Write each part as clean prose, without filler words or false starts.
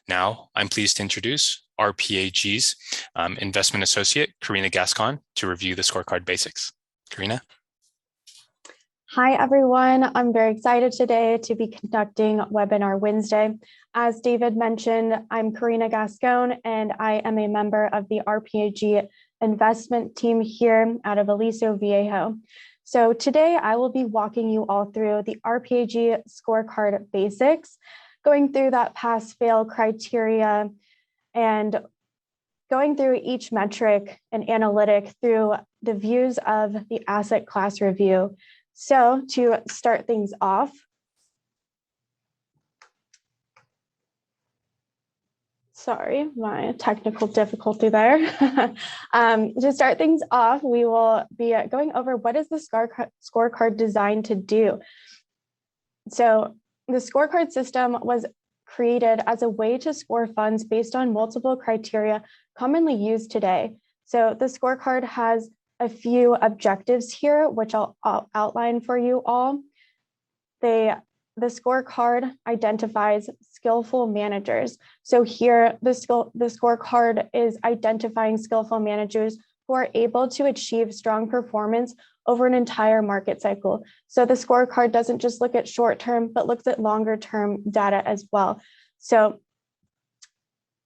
Now, I'm pleased to introduce RPAG's investment associate, Carina Gascon, to review the scorecard basics. Carina? Hi, everyone. I'm very excited today to be conducting Webinar Wednesday. As David mentioned, I'm Carina Gascon, and I am a member of the RPAG investment team here out of Aliso Viejo. So today I will be walking you all through the RPAG scorecard basics, going through that pass-fail criteria and going through each metric and analytic through the views of the asset class review. So to start things off, sorry, my technical difficulty there. To start things off, we will be going over what is the scorecard designed to do. So the scorecard system was created as a way to score funds based on multiple criteria commonly used today. So the scorecard has a few objectives here, which I'll outline for you all. The scorecard identifies skillful managers. So here, the scorecard is identifying skillful managers who are able to achieve strong performance over an entire market cycle. So the scorecard doesn't just look at short-term, but looks at longer-term data as well. So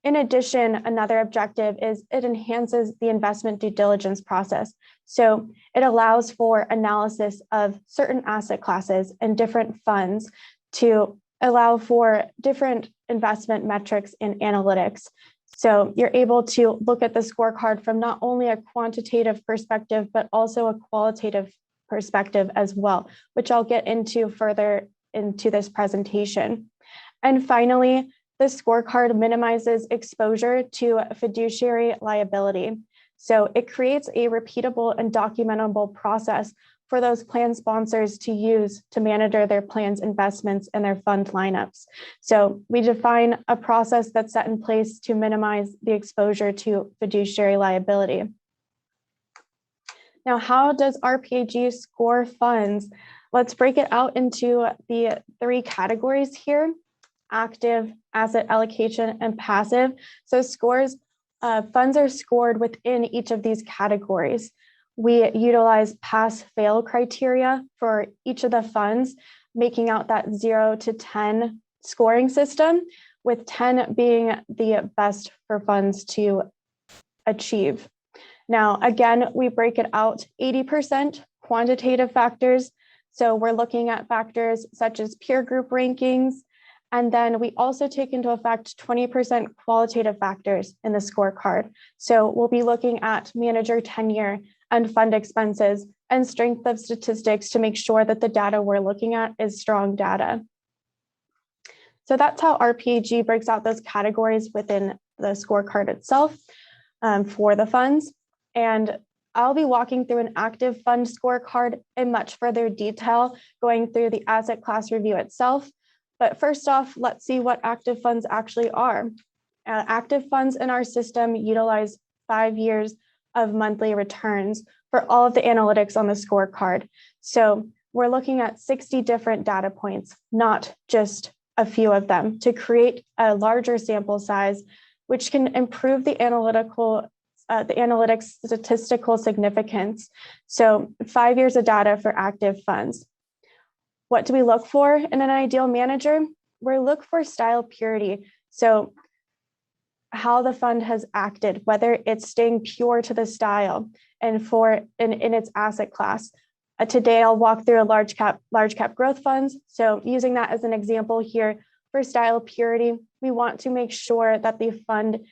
in addition, another objective is it enhances the investment due diligence process. So it allows for analysis of certain asset classes and different funds to allow for different investment metrics and analytics. So you're able to look at the scorecard from not only a quantitative perspective, but also a qualitative perspective as well, which I'll get into further into this presentation. And finally, the scorecard minimizes exposure to fiduciary liability. So it creates a repeatable and documentable process for those plan sponsors to use to manage their plans, investments, and their fund lineups. So we define a process that's set in place to minimize the exposure to fiduciary liability. Now, how does RPAG score funds? Let's break it out into the three categories here: active, asset allocation, and passive. So funds are scored within each of these categories. We utilize pass-fail criteria for each of the funds, making out that 0 to 10 scoring system, with 10 being the best for funds to achieve. Now, again, we break it out 80% quantitative factors. So we're looking at factors such as peer group rankings, and then we also take into effect 20% qualitative factors in the scorecard. So we'll be looking at manager tenure and fund expenses and strength of statistics to make sure that the data we're looking at is strong data. So that's how RPAG breaks out those categories within the scorecard itself for the funds. And I'll be walking through an active fund scorecard in much further detail, going through the asset class review itself. But first off, let's see what active funds actually are. Active funds in our system utilize 5 years of monthly returns for all of the analytics on the scorecard. So we're looking at 60 different data points, not just a few of them, to create a larger sample size, which can improve the analytics statistical significance. So 5 years of data for active funds. What do we look for in an ideal manager? We look for style purity. So how the fund has acted, whether it's staying pure to the style and in its asset class. Today, I'll walk through a large cap growth funds. So using that as an example here for style purity, we want to make sure that the fund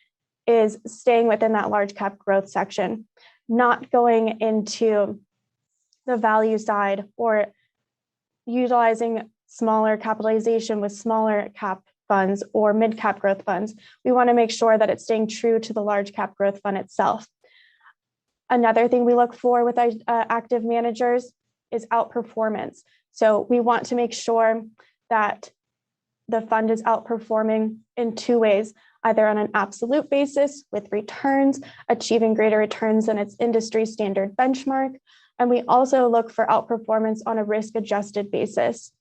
is staying within that large cap growth section, not going into the value side or utilizing smaller capitalization with smaller cap funds or mid-cap growth funds. We want to make sure that it's staying true to the large cap growth fund itself. Another thing we look for with active managers is outperformance. So we want to make sure that the fund is outperforming in two ways, either on an absolute basis with returns, achieving greater returns than its industry standard benchmark. And we also look for outperformance on a risk-adjusted basis.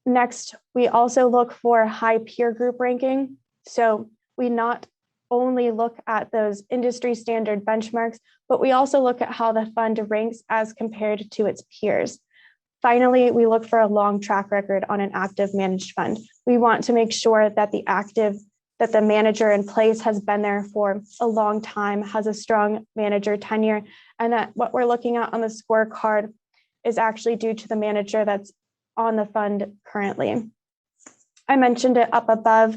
Next, we also look for high peer group ranking. So we not only look at those industry standard benchmarks, but we also look at how the fund ranks as compared to its peers. Finally, we look for a long track record on an active managed fund. We want to make sure that the manager in place has been there for a long time, has a strong manager tenure, and that what we're looking at on the scorecard is actually due to the manager that's on the fund currently. I mentioned it up above,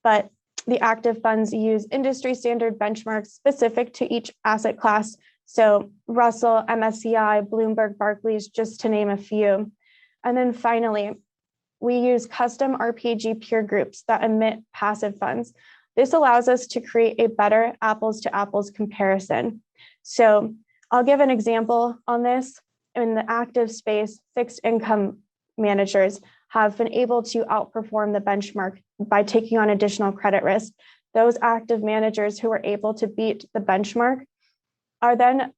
but the active funds use industry standard benchmarks specific to each asset class. So Russell, MSCI, Bloomberg, Barclays, just to name a few. And then finally, we use custom RPAG peer groups that emit passive funds. This allows us to create a better apples to apples comparison. So I'll give an example on this. In the active space, fixed income managers have been able to outperform the benchmark by taking on additional credit risk. Those active managers who are able to beat the benchmark are then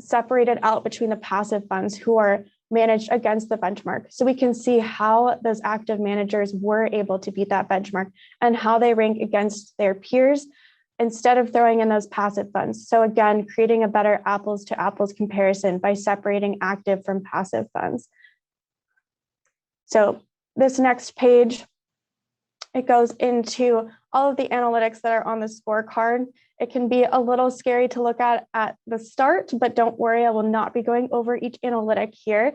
separated out between the passive funds who are managed against the benchmark. So we can see how those active managers were able to beat that benchmark and how they rank against their peers instead of throwing in those passive funds. So again, creating a better apples to apples comparison by separating active from passive funds. So this next page, it goes into all of the analytics that are on the scorecard. It can be a little scary to look at the start, but don't worry, I will not be going over each analytic here.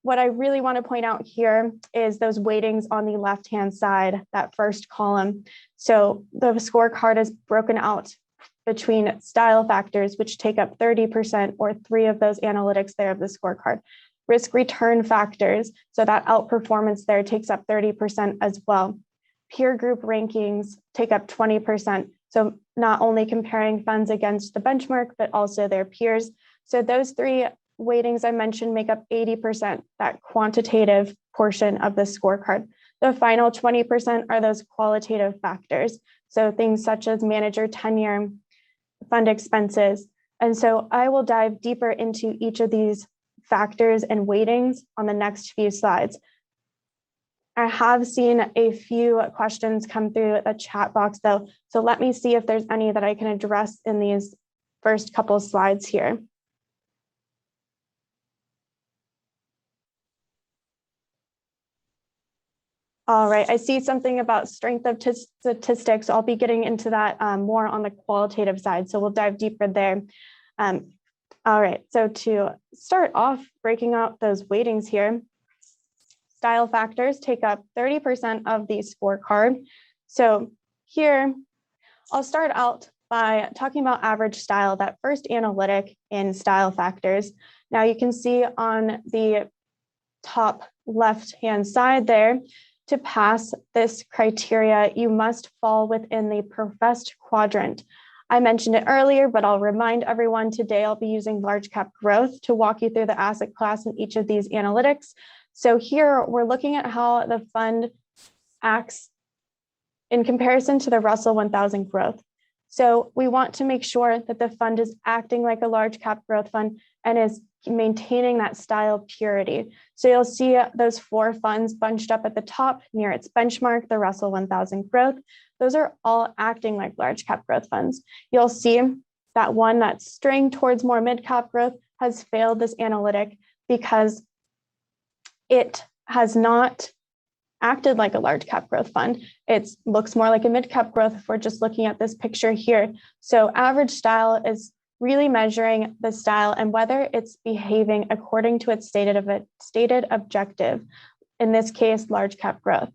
What I really want to point out here is those weightings on the left-hand side, that first column. So the scorecard is broken out between style factors, which take up 30% or 3 of those analytics there of the scorecard. Risk return factors, so that outperformance there takes up 30% as well. Peer group rankings take up 20%. So not only comparing funds against the benchmark, but also their peers. So those 3 weightings I mentioned make up 80%, that quantitative portion of the scorecard. The final 20% are those qualitative factors. So things such as manager tenure, fund expenses. And so I will dive deeper into each of these factors and weightings on the next few slides. I have seen a few questions come through the chat box though. So let me see if there's any that I can address in these first couple of slides here. All right, I see something about strength of statistics. I'll be getting into that more on the qualitative side. So we'll dive deeper there. All right, so to start off, breaking out those weightings here, style factors take up 30% of the scorecard. So here, I'll start out by talking about average style, that first analytic in style factors. Now you can see on the top left-hand side there, to pass this criteria, you must fall within the professed quadrant. I mentioned it earlier, but I'll remind everyone today I'll be using large cap growth to walk you through the asset class in each of these analytics. So here we're looking at how the fund acts in comparison to the Russell 1000 growth. So we want to make sure that the fund is acting like a large cap growth fund and is maintaining that style purity. So you'll see those 4 funds bunched up at the top near its benchmark, the Russell 1000 growth. Those are all acting like large cap growth funds. You'll see that one that's straying towards more mid cap growth has failed this analytic because it has not acted like a large cap growth fund. It looks more like a mid cap growth if we're just looking at this picture here. So average style is really measuring the style and whether it's behaving according to its stated objective, in this case, large cap growth.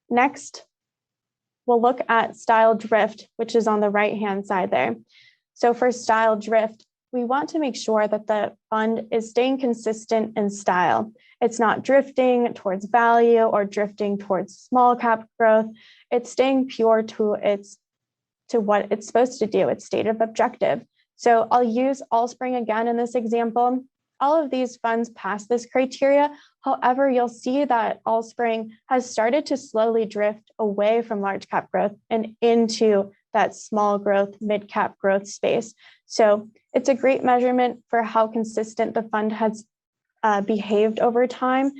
Next, we'll look at style drift, which is on the right-hand side there. So for style drift, we want to make sure that the fund is staying consistent in style. It's not drifting towards value or drifting towards small cap growth. It's staying pure to what it's supposed to do, its stated objective. So I'll use Allspring again in this example. All of these funds pass this criteria. However, you'll see that Allspring has started to slowly drift away from large cap growth and into that small growth, mid cap growth space. So it's a great measurement for how consistent the fund has behaved over time.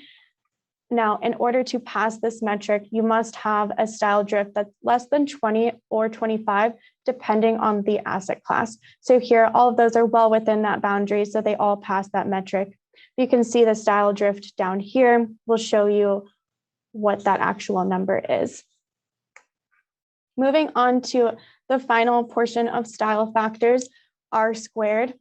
Now, in order to pass this metric, you must have a style drift that's less than 20 or 25, depending on the asset class. So here, all of those are well within that boundary, so they all pass that metric. You can see the style drift down here will show you what that actual number is. Moving on to the final portion of style factors, R squared.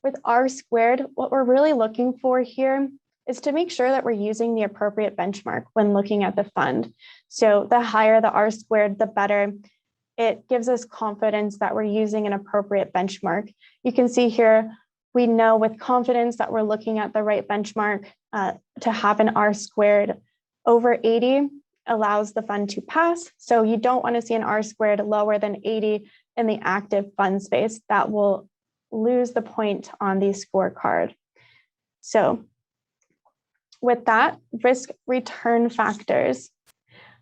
With R squared, what we're really looking for here is to make sure that we're using the appropriate benchmark when looking at the fund. So the higher the R squared, the better. It gives us confidence that we're using an appropriate benchmark. You can see here, we know with confidence that we're looking at the right benchmark. To have an R squared over 80 allows the fund to pass. So you don't want to see an R squared lower than 80 in the active fund space. That will lose the point on the scorecard. So with that, risk return factors.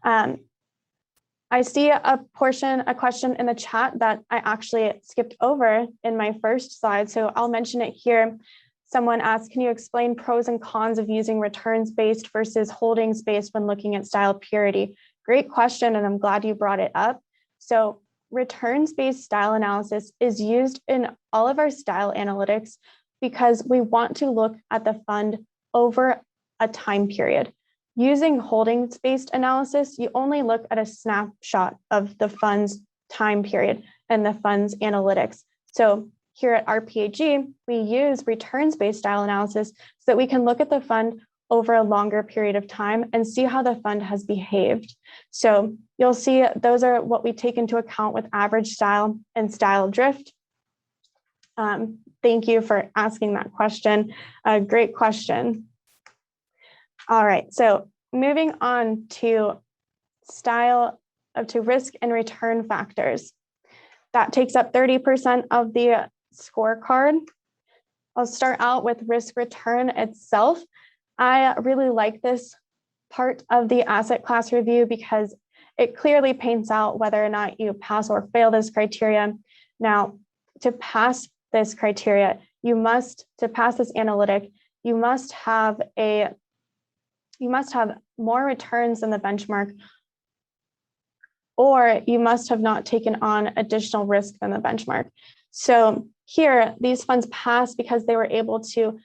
I see a question in the chat that I actually skipped over in my first slide, so I'll mention it here. Someone asked, can you explain pros and cons of using returns-based versus holdings-based when looking at style purity? Great question, and I'm glad you brought it up. So returns-based style analysis is used in all of our style analytics because we want to look at the fund over a time period. Using holdings-based analysis, you only look at a snapshot of the fund's time period and the fund's analytics. So here at RPAG, we use returns-based style analysis so that we can look at the fund over a longer period of time and see how the fund has behaved. So you'll see those are what we take into account with average style and style drift. Thank you for asking that question. Great question. All right, so moving on to risk and return factors. That takes up 30% of the scorecard. I'll start out with risk return itself. I really like this part of the asset class review because it clearly paints out whether or not you pass or fail this criteria. Now, to pass this criteria, to pass this analytic, you must have more returns than the benchmark, or you must have not taken on additional risk than the benchmark. So here, these funds pass because they were able to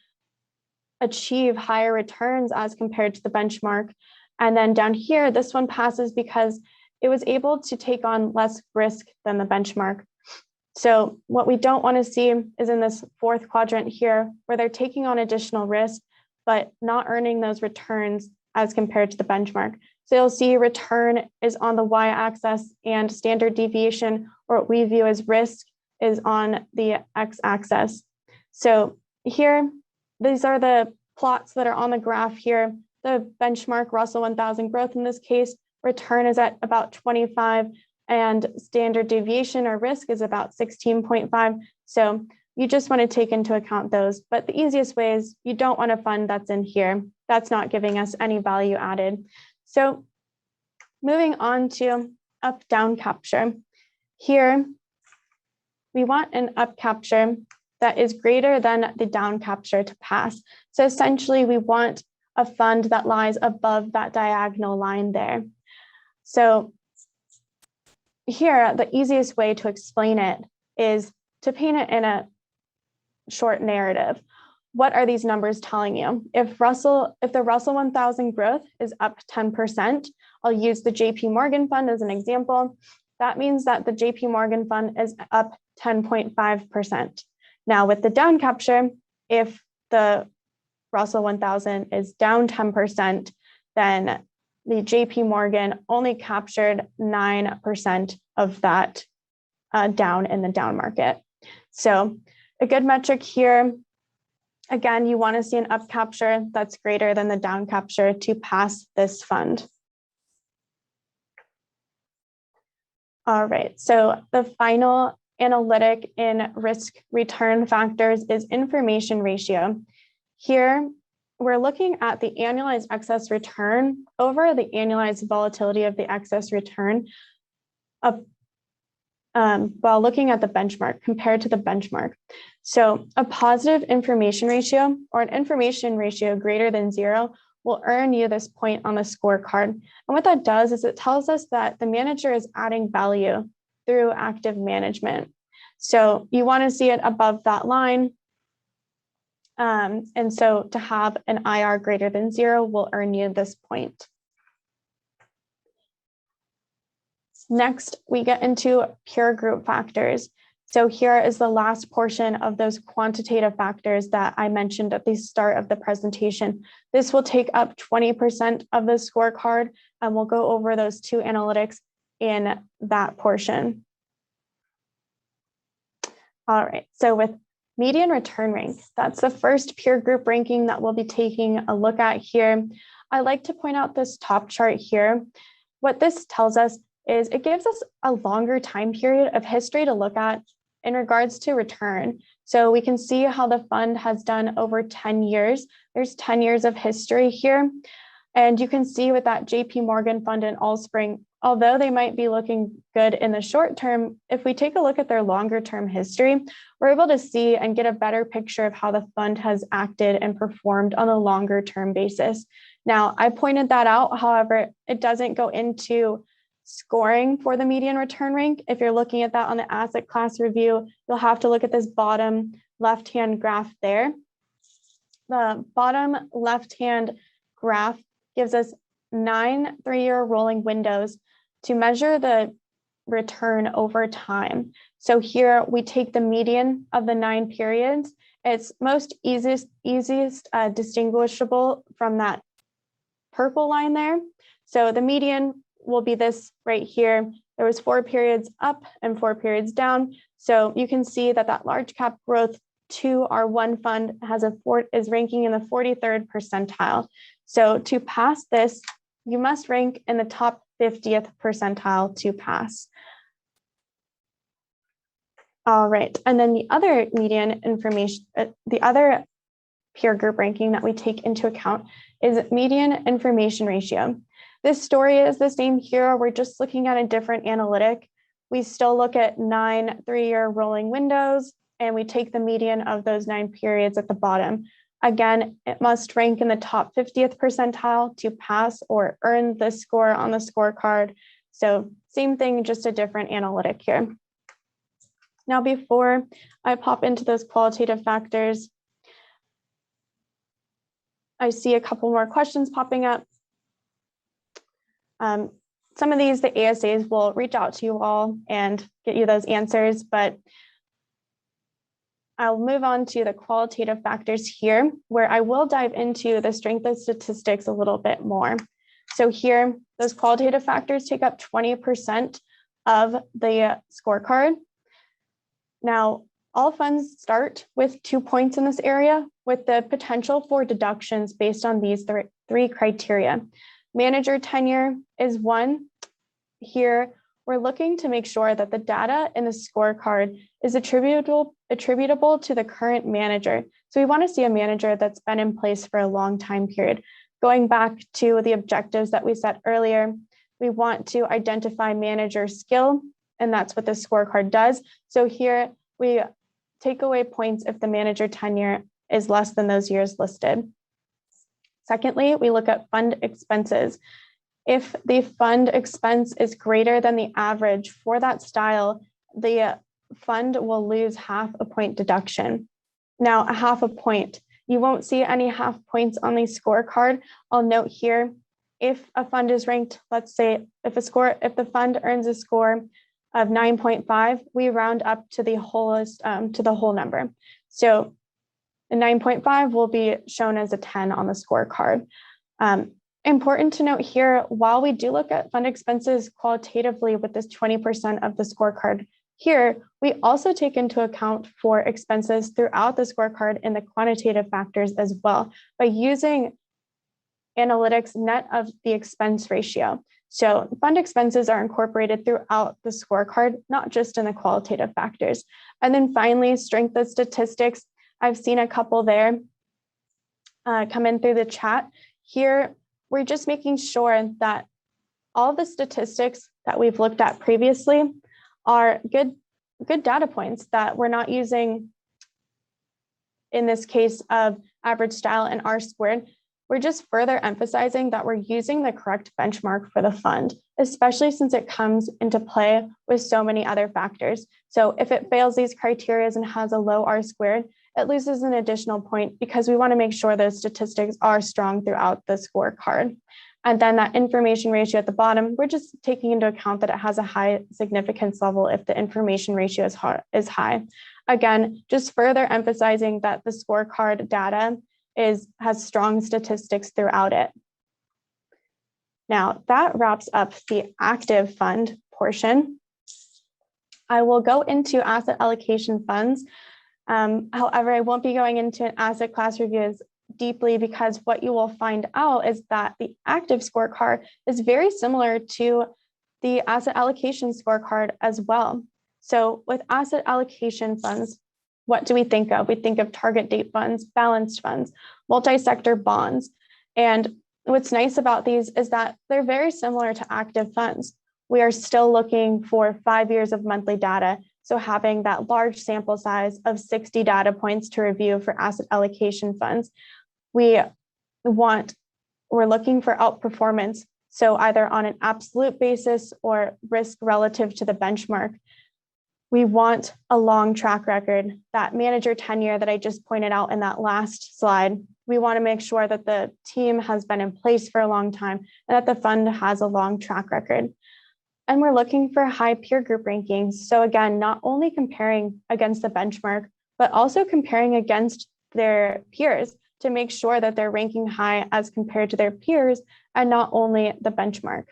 achieve higher returns as compared to the benchmark. And then down here, this one passes because it was able to take on less risk than the benchmark. So what we don't want to see is in this fourth quadrant here, where they're taking on additional risk, but not earning those returns as compared to the benchmark. So you'll see return is on the y-axis and standard deviation, or what we view as risk, is on the x-axis. So here, these are the plots that are on the graph here. The benchmark Russell 1000 growth in this case, return is at about 25, and standard deviation or risk is about 16.5. So you just want to take into account those. But the easiest way is you don't want a fund that's in here. That's not giving us any value added. So moving on to up-down capture. Here, we want an up capture that is greater than the down capture to pass. So essentially, we want a fund that lies above that diagonal line there. So here, the easiest way to explain it is to paint it in a short narrative. What are these numbers telling you? If the Russell 1000 growth is up 10%, I'll use the JP Morgan fund as an example. That means that the JP Morgan fund is up 10.5%. Now with the down capture, if the Russell 1000 is down 10%, then the JP Morgan only captured 9% of that down in the down market. So a good metric here, again, you want to see an up capture that's greater than the down capture to pass this fund. All right, so the final analytic in risk return factors is information ratio. Here, we're looking at the annualized excess return over the annualized volatility of the excess return while looking at the benchmark compared to the benchmark. So a positive information ratio or an information ratio greater than 0 will earn you this point on the scorecard. And what that does is it tells us that the manager is adding value through active management. So you want to see it above that line. And so to have an IR greater than 0 will earn you this point. Next, we get into peer group factors. So here is the last portion of those quantitative factors that I mentioned at the start of the presentation. This will take up 20% of the scorecard, and we'll go over those two analytics in that portion. All right, so with median return rank, that's the first peer group ranking that we'll be taking a look at here. I like to point out this top chart here. What this tells us is it gives us a longer time period of history to look at in regards to return. So we can see how the fund has done over 10 years. There's 10 years of history here. And you can see with that JP Morgan fund and Allspring, although they might be looking good in the short term, if we take a look at their longer term history, we're able to see and get a better picture of how the fund has acted and performed on a longer term basis. Now, I pointed that out. However, it doesn't go into scoring for the median return rank. If you're looking at that on the asset class review, you'll have to look at this bottom left-hand graph there. The bottom left-hand graph gives us 9 3-year rolling windows to measure the return over time. So here we take the median of the 9 periods. It's most easiest distinguishable from that purple line there. So the median will be this right here. There was 4 periods up and 4 periods down. So you can see that that large cap growth 2R1 fund is ranking in the 43rd percentile. So to pass this, you must rank in the top 50th percentile to pass. All right, and then the other median information, the other peer group ranking that we take into account is median information ratio. This story is the same here. We're just looking at a different analytic. We still look at 9 3-year rolling windows, and we take the median of those 9 periods at the bottom. Again, it must rank in the top 50th percentile to pass or earn the score on the scorecard. So same thing, just a different analytic here. Now, before I pop into those qualitative factors, I see a couple more questions popping up. Some of these, the ASAs will reach out to you all and get you those answers, but I'll move on to the qualitative factors here, where I will dive into the strength of statistics a little bit more. So here, those qualitative factors take up 20% of the scorecard. Now, all funds start with 2 points in this area, with the potential for deductions based on these three criteria. Manager tenure is 1. Here, we're looking to make sure that the data in the scorecard is attributable to the current manager. So we want to see a manager that's been in place for a long time period. Going back to the objectives that we set earlier, we want to identify manager skill, and that's what the scorecard does. So here we take away points if the manager tenure is less than those years listed. Secondly, we look at fund expenses. If the fund expense is greater than the average for that style, the fund will lose half a point deduction. Now, a half a point, you won't see any half points on the scorecard. I'll note here, if a fund is ranked, let's say if the fund earns a score of 9.5, we round up to the whole number. So a 9.5 will be shown as a 10 on the scorecard. Important to note here, while we do look at fund expenses qualitatively with this 20% of the scorecard here, we also take into account for expenses throughout the scorecard in the quantitative factors as well by using analytics net of the expense ratio. So fund expenses are incorporated throughout the scorecard, not just in the qualitative factors. And then finally, strength of statistics. I've seen a couple there come in through the chat. Here, we're just making sure that all the statistics that we've looked at previously are good data points that we're not using in this case of average style and R squared. we're just further emphasizing that we're using the correct benchmark for the fund, especially since it comes into play with so many other factors. So if it fails these criteria and has a low R squared, it loses an additional point because we want to make sure those statistics are strong throughout the scorecard. And then that information ratio at the bottom, we're just taking into account that it has a high significance level if the information ratio is high. Again, just further emphasizing that the scorecard data has strong statistics throughout it. Now, that wraps up the active fund portion. I will go into asset allocation funds. However, I won't be going into an asset class review as deeply because what you will find out is that the active scorecard is very similar to the asset allocation scorecard as well. So with asset allocation funds, what do we think of? We think of target date funds, balanced funds, multi-sector bonds. And what's nice about these is that they're very similar to active funds. We are still looking for 5 years of monthly data. So having that large sample size of 60 data points to review for asset allocation funds, we're looking for outperformance. So either on an absolute basis or risk relative to the benchmark. We want a long track record, that manager tenure that I just pointed out in that last slide. We want to make sure that the team has been in place for a long time and that the fund has a long track record. And we're looking for high peer group rankings. So again, not only comparing against the benchmark, but also comparing against their peers to make sure that they're ranking high as compared to their peers and not only the benchmark.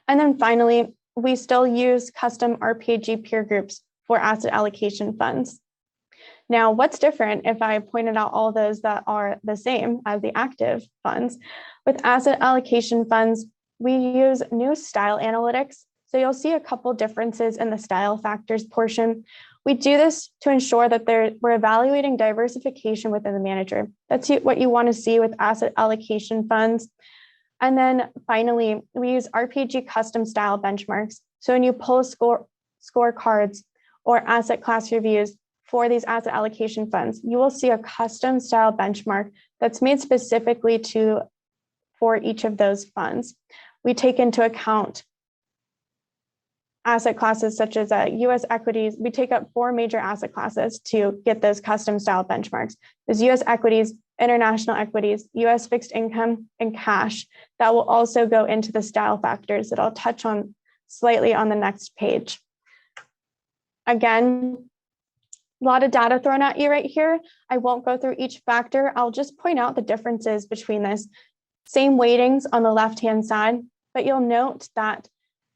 And then finally, we still use custom RPAG peer groups for asset allocation funds. Now, what's different if I pointed out all those that are the same as the active funds? With asset allocation funds, we use new style analytics. So you'll see a couple differences in the style factors portion. We do this to ensure that we're evaluating diversification within the manager. That's what you want to see with asset allocation funds. And then finally, we use RPAG custom style benchmarks. So when you pull scorecards or asset class reviews for these asset allocation funds, you will see a custom style benchmark that's made specifically for each of those funds. We take into account asset classes such as US equities. We take up 4 major asset classes to get those custom style benchmarks. There's US equities, international equities, US fixed income, and cash. That will also go into the style factors that I'll touch on slightly on the next page. Again, a lot of data thrown at you right here. I won't go through each factor. I'll just point out the differences between this. Same weightings on the left-hand side, but you'll note that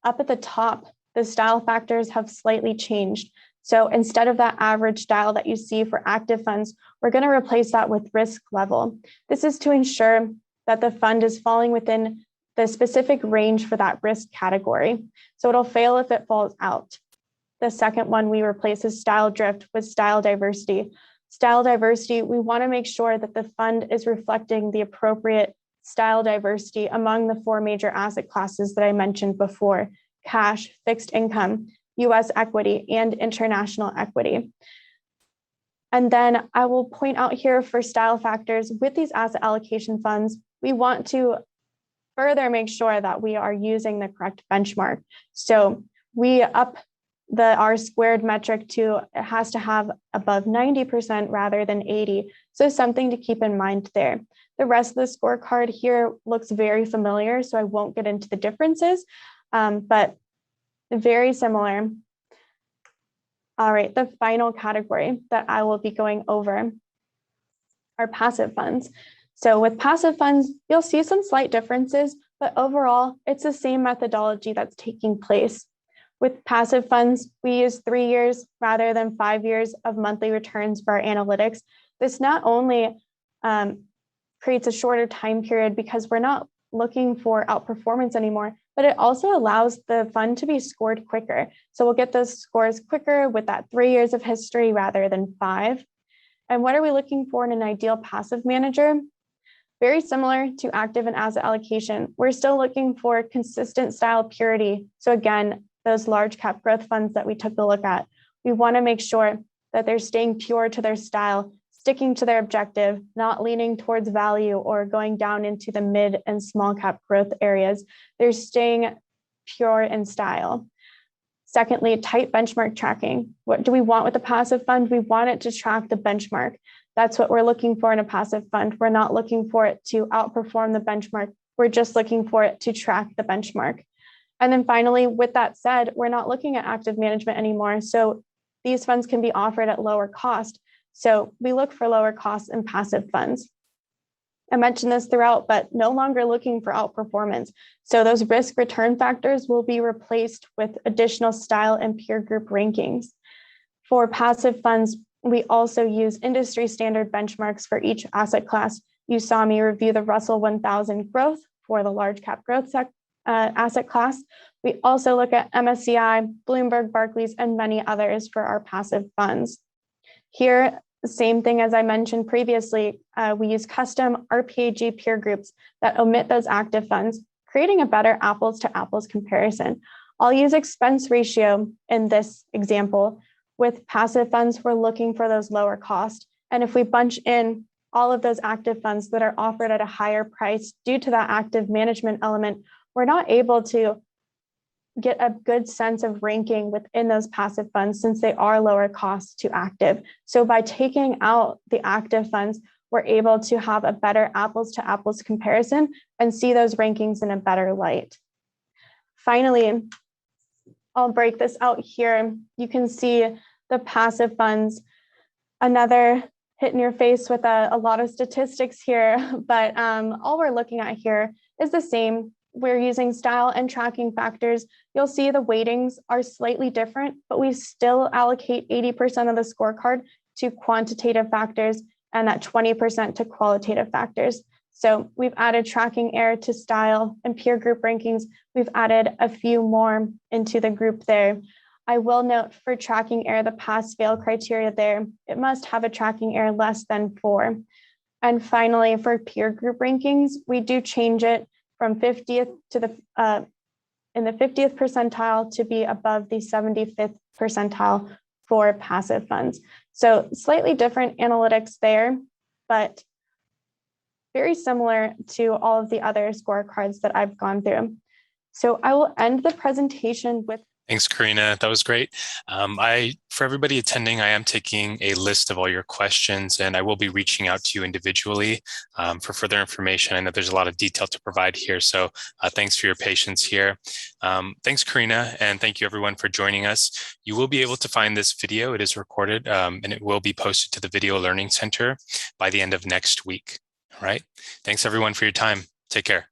up at the top, the style factors have slightly changed. So instead of that average style that you see for active funds, we're going to replace that with risk level. This is to ensure that the fund is falling within the specific range for that risk category. So it'll fail if it falls out. The second one we replace is style drift with style diversity. Style diversity, we want to make sure that the fund is reflecting the appropriate style diversity among the 4 major asset classes that I mentioned before: cash, fixed income, US equity, and international equity. And then I will point out here for style factors with these asset allocation funds, we want to further make sure that we are using the correct benchmark. So we up the R squared metric to, it has to have above 90% rather than 80. So something to keep in mind there. The rest of the scorecard here looks very familiar, so I won't get into the differences, but very similar. All right, the final category that I will be going over are passive funds. So with passive funds, you'll see some slight differences, but overall, it's the same methodology that's taking place. With passive funds, we use 3 years rather than 5 years of monthly returns for our analytics. This not only creates a shorter time period because we're not looking for outperformance anymore, but it also allows the fund to be scored quicker. So we'll get those scores quicker with that 3 years of history rather than 5. And what are we looking for in an ideal passive manager? Very similar to active and asset allocation. We're still looking for consistent style purity. So again, those large cap growth funds that we took a look at, we want to make sure that they're staying pure to their style, sticking to their objective, not leaning towards value or going down into the mid and small cap growth areas. They're staying pure in style. Secondly, tight benchmark tracking. What do we want with a passive fund? We want it to track the benchmark. That's what we're looking for in a passive fund. We're not looking for it to outperform the benchmark. We're just looking for it to track the benchmark. And then finally, with that said, we're not looking at active management anymore. So these funds can be offered at lower cost. So we look for lower costs in passive funds. I mentioned this throughout, but no longer looking for outperformance. So those risk return factors will be replaced with additional style and peer group rankings. For passive funds, we also use industry standard benchmarks for each asset class. You saw me review the Russell 1000 growth for the large cap growth asset class. We also look at MSCI, Bloomberg, Barclays, and many others for our passive funds. Here, the same thing as I mentioned previously, we use custom RPAG peer groups that omit those active funds, creating a better apples to apples comparison. I'll use expense ratio in this example. With passive funds, we're looking for those lower cost. And if we bunch in all of those active funds that are offered at a higher price due to that active management element, we're not able to get a good sense of ranking within those passive funds since they are lower cost to active. So by taking out the active funds, we're able to have a better apples to apples comparison and see those rankings in a better light. Finally, I'll break this out here. You can see the passive funds, another hit in your face with a lot of statistics here, but all we're looking at here is the same. We're using style and tracking factors. You'll see the weightings are slightly different, but we still allocate 80% of the scorecard to quantitative factors and that 20% to qualitative factors. So we've added tracking error to style and peer group rankings. We've added a few more into the group there. I will note for tracking error, the pass-fail criteria there, it must have a tracking error less than 4. And finally, for peer group rankings, we do change it from 50th to in the 50th percentile to be above the 75th percentile for passive funds. So slightly different analytics there, but very similar to all of the other scorecards that I've gone through. So I will end the presentation with. Thanks, Carina. That was great. For everybody attending, I am taking a list of all your questions, and I will be reaching out to you individually for further information. I know there's a lot of detail to provide here, so thanks for your patience here. Thanks, Carina, and thank you everyone for joining us. You will be able to find this video. It is recorded, and it will be posted to the Video Learning Center by the end of next week. All right. Thanks everyone for your time. Take care.